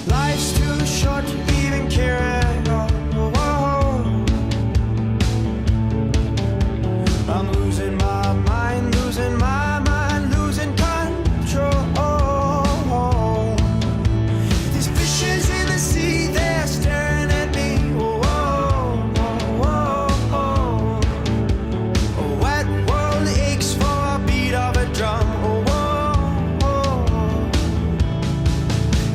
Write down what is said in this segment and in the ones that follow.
Life's too short to even care at all. I'm losing my mind, losing my mind, losing control. These fishes in the sea, they're staring at me. A wet world aches for a beat of a drum.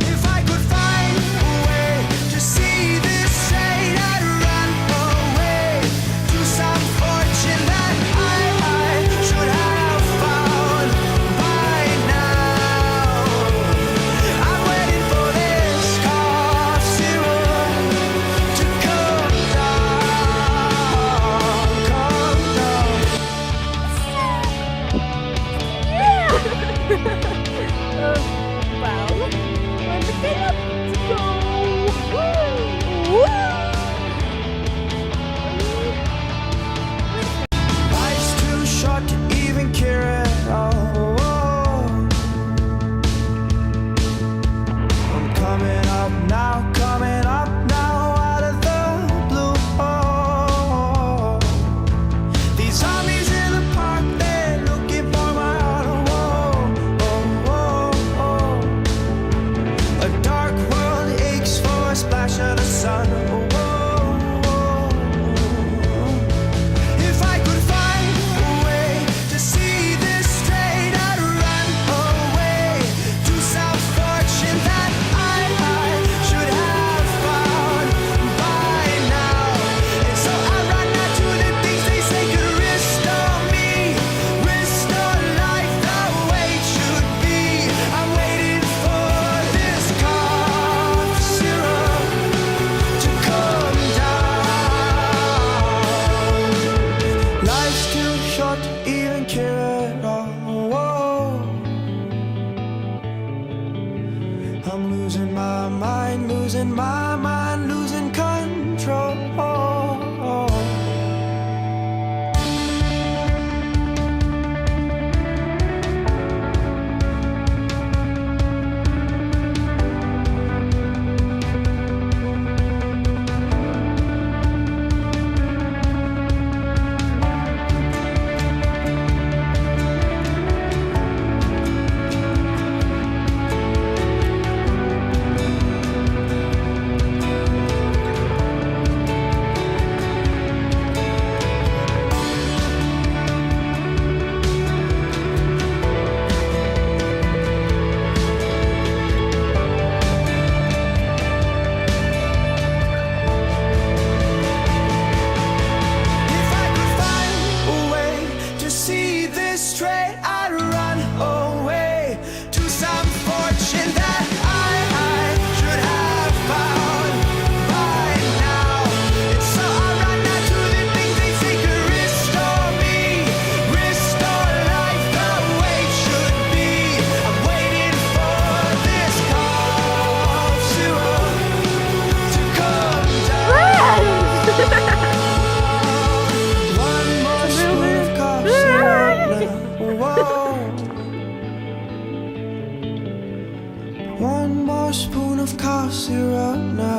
If I could find a way to see this straight, I'd run away to some fortune that I should have found by now. I'm waiting for this cough syrup to come down, come down. Well, when the thing up to go. Woo! Life's too short to even care at all. I'm coming up now, out of the blue. These zombies in the park, they're looking for my heart. A dark world aches for a splash of the sun. If I could find a way to see this straight, I'd run away to some fortune that I should have found by now. And so I run out to the things they say could restore me, restore life the way it should be. I'm waiting for this cough syrup to come down. Life's too short to even care at all. I'm losing my mind, losing my mind, losing control. If I could find a way to see this straight, I'd run away to some fortune that I should have found by now. And so I run out to the things they say could restore me, restore life the way it should be. I'm waiting for this cough syrup to come down. One more spoon of cough syrup now. Whoa. One more spoon of cough syrup now.